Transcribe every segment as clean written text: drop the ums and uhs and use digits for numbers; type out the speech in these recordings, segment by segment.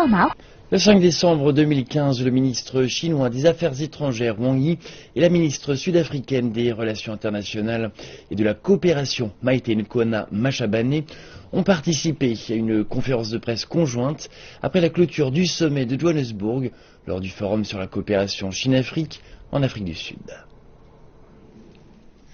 帮忙。 Le 5 décembre 2015, le ministre chinois des Affaires étrangères Wang Yi et la ministre sud-africaine des Relations internationales et de la coopération Maïté Nkoana Mashabane ont participé à une conférence de presse conjointe après la clôture du sommet de Johannesburg lors du forum sur la coopération Chine-Afrique en Afrique du Sud.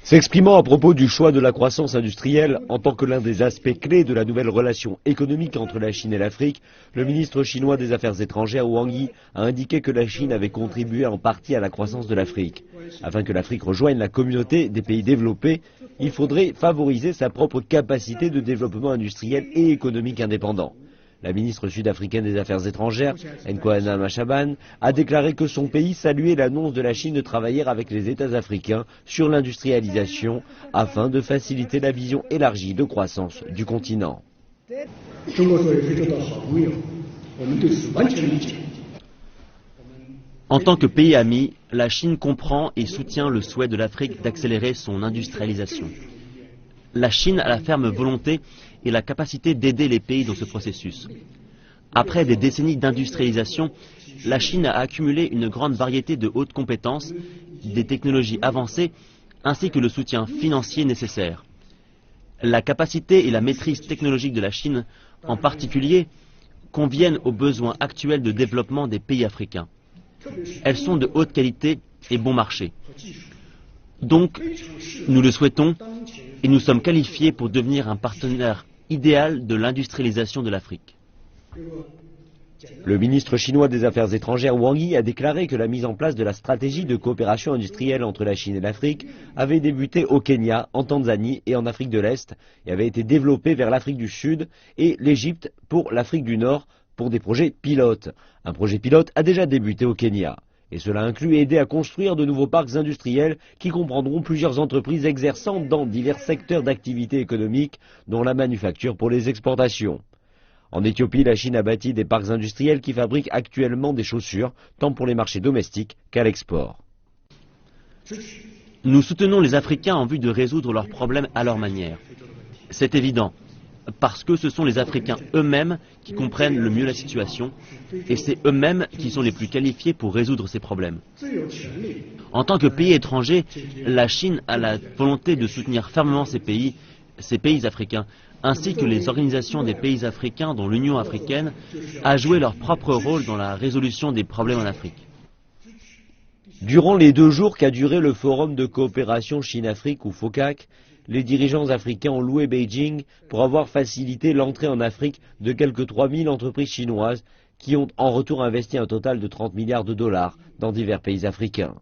S'exprimant à propos du choix de la croissance industrielle en tant que l'un des aspects clés de la nouvelle relation économique entre la Chine et l'Afrique, le ministre chinois des Affaires étrangères Wang Yi a indiqué que la Chine avait contribué en partie à la croissance de l'Afrique. Afin que l'Afrique rejoigne la communauté des pays développés, il faudrait favoriser sa propre capacité de développement industriel et économique indépendant. La ministre sud-africaine des Affaires étrangères, Nkoana Mashabane, a déclaré que son pays saluait l'annonce de la Chine de travailler avec les États africains sur l'industrialisation afin de faciliter la vision élargie de croissance du continent. En tant que pays ami, la Chine comprend et soutient le souhait de l'Afrique d'accélérer son industrialisation. La Chine a la ferme volonté et la capacité d'aider les pays dans ce processus. Après des décennies d'industrialisation, la Chine a accumulé une grande variété de hautes compétences, des technologies avancées, ainsi que le soutien financier nécessaire. La capacité et la maîtrise technologique de la Chine, en particulier, conviennent aux besoins actuels de développement des pays africains. Elles sont de haute qualité et bon marché. Donc, nous le souhaitons et nous sommes qualifiés pour devenir un partenaire idéal de l'industrialisation de l'Afrique. Le ministre chinois des Affaires étrangères Wang Yi a déclaré que la mise en place de la stratégie de coopération industrielle entre la Chine et l'Afrique avait débuté au Kenya, en Tanzanie et en Afrique de l'Est et avait été développée vers l'Afrique du Sud et l'Égypte pour l'Afrique du Nord pour des projets pilotes. Un projet pilote a déjà débuté au Kenya. Et cela inclut aider à construire de nouveaux parcs industriels qui comprendront plusieurs entreprises exerçant dans divers secteurs d'activité économique, dont la manufacture pour les exportations. En Éthiopie, la Chine a bâti des parcs industriels qui fabriquent actuellement des chaussures, tant pour les marchés domestiques qu'à l'export. Nous soutenons les Africains en vue de résoudre leurs problèmes à leur manière. C'est évident, parce que ce sont les Africains eux-mêmes qui comprennent le mieux la situation, et c'est eux-mêmes qui sont les plus qualifiés pour résoudre ces problèmes. En tant que pays étranger, la Chine a la volonté de soutenir fermement ces pays africains, ainsi que les organisations des pays africains dont l'Union africaine a joué leur propre rôle dans la résolution des problèmes en Afrique. Durant les 2 jours qu'a duré le Forum de coopération Chine-Afrique ou FOCAC, les dirigeants africains ont loué Beijing pour avoir facilité l'entrée en Afrique de quelques 3000 entreprises chinoises qui ont en retour investi un total de 30 milliards de dollars dans divers pays africains.